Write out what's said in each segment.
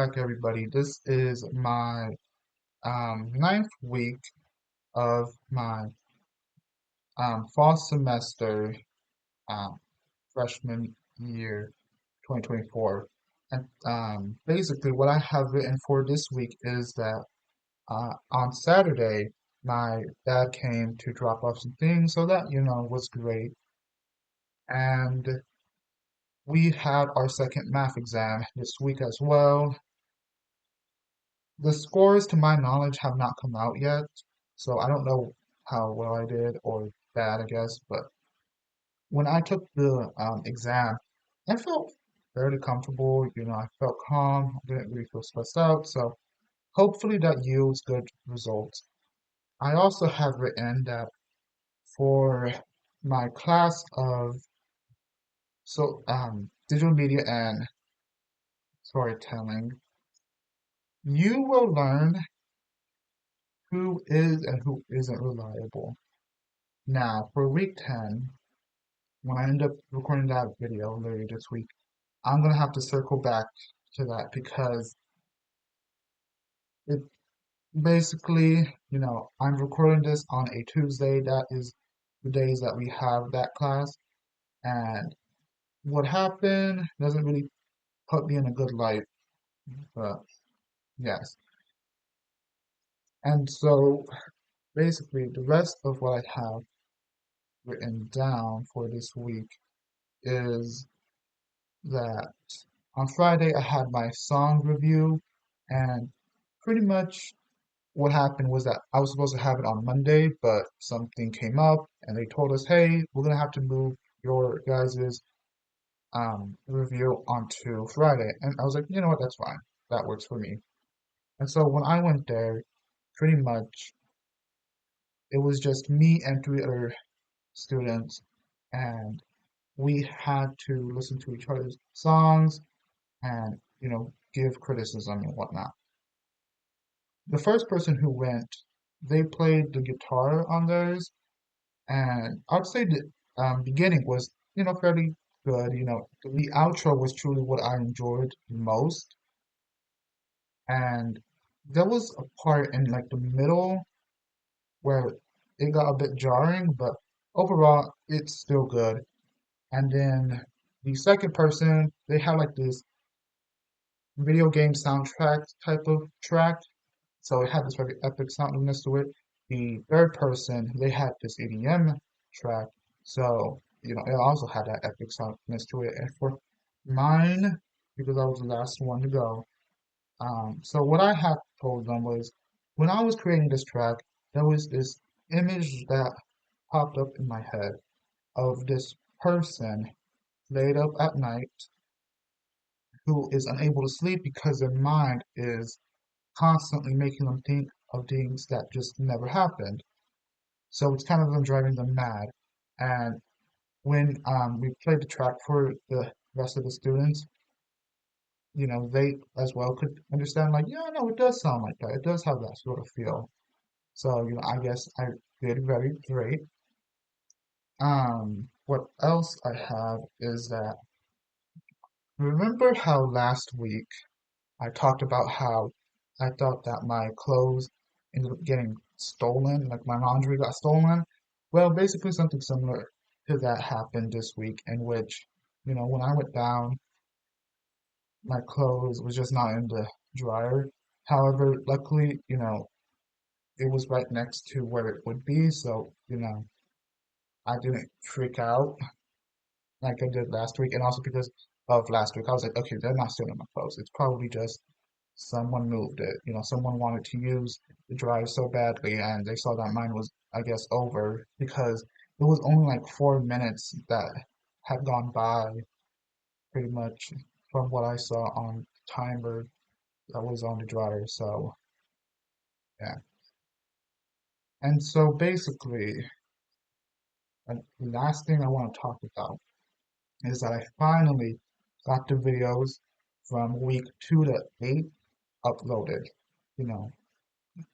back, everybody. This is my ninth week of my fall semester um, freshman year 2024. And basically, what I have written for this week is that on Saturday, my dad came to drop off some things, so that, was great. And we had our second math exam this week as well. The scores, to my knowledge, have not come out yet, so I don't know how well I did or bad, I guess. But when I took the exam, I felt fairly comfortable. I felt calm. I didn't really feel stressed out. So hopefully that yields good results. I also have written that for my class of digital media and storytelling, you will learn who is and who isn't reliable. Now, for week 10, when I end up recording that video later this week, I'm gonna have to circle back to that because it basically, I'm recording this on a Tuesday. That is the days that we have that class. And what happened doesn't really put me in a good light, but yes. And so basically, the rest of what I have written down for this week is that on Friday I had my song review, and pretty much what happened was that I was supposed to have it on Monday, but something came up and they told us, hey, we're gonna have to move your guys's review onto Friday. And I was like, you know what, that's fine. That works for me. And so when I went there, pretty much it was just me and three other students, and we had to listen to each other's songs and, give criticism and whatnot. The first person who went, they played the guitar on theirs, and I'd say the beginning was, fairly good. The outro was truly what I enjoyed the most, and there was a part in like the middle where it got a bit jarring, but overall it's still good. And then the second person, they had like this video game soundtrack type of track. So it had this very epic soundiness to it. The third person, they had this EDM track. So, it also had that epic soundiness to it. And for mine, because I was the last one to go, so what I had told them was when I was creating this track, there was this image that popped up in my head of this person laid up at night who is unable to sleep because their mind is constantly making them think of things that just never happened. So it's kind of them driving them mad. And when we played the track for the rest of the students, they as well could understand, like, yeah, no, it does sound like that. It does have that sort of feel. So, I guess I did very great. What else I have is that remember how last week I talked about how I thought that my clothes ended up getting stolen, like my laundry got stolen. Well, basically something similar to that happened this week, in which, when I went down, my clothes was just not in the dryer. However, luckily, it was right next to where it would be, so, I didn't freak out like I did last week. And also because of last week, I was like, okay, they're not stealing my clothes. It's probably just someone moved it. Someone wanted to use the drive so badly, and they saw that mine was, I guess, over because it was only like 4 minutes that had gone by, pretty much from what I saw on the timer that was on the dryer. So, yeah. And so basically, the last thing I want to talk about is that I finally got the videos from week 2 to 8 uploaded. You know,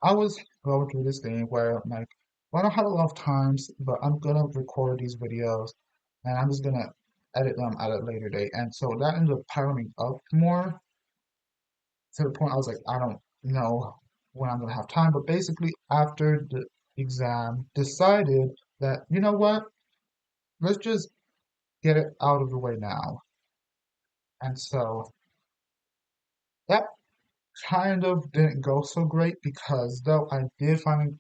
I was going through this thing where I'm like, well, I don't have a lot of times, but I'm gonna record these videos and I'm just gonna edit them at a later date. And so that ended up piling up more. to the point I was like, I don't know when I'm gonna have time. But basically, after the exam, decided that, you know what, let's just get it out of the way now. And so that kind of didn't go so great because though I did finally,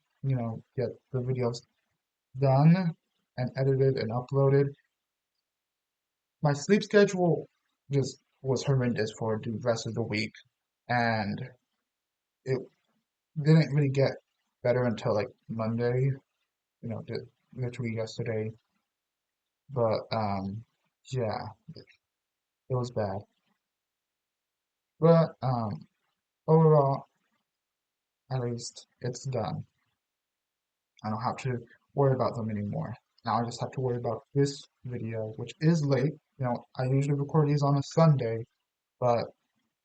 get the videos done and edited and uploaded, my sleep schedule just was horrendous for the rest of the week. And it didn't really get better until like Monday, literally yesterday. But yeah, it was bad. But overall, at least it's done. I don't have to worry about them anymore. Now I just have to worry about this video, which is late. I usually record these on a Sunday, but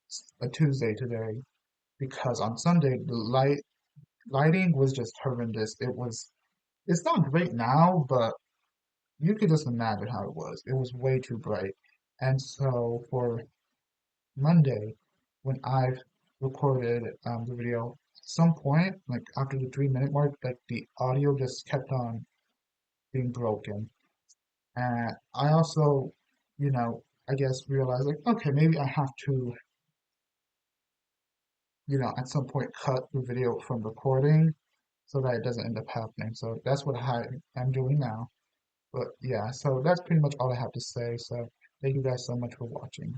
it's a Tuesday today because on Sunday the lighting was just horrendous. It's not great now, but you could just imagine how it was. It was way too bright. And so for Monday, when I recorded the video, at some point, like after the 3 minute mark, like the audio just kept on being broken. And I also, I guess realized like, okay, maybe I have to, at some point cut the video from recording so that it doesn't end up happening. So that's what I am doing now. But yeah, so that's pretty much all I have to say. So thank you guys so much for watching.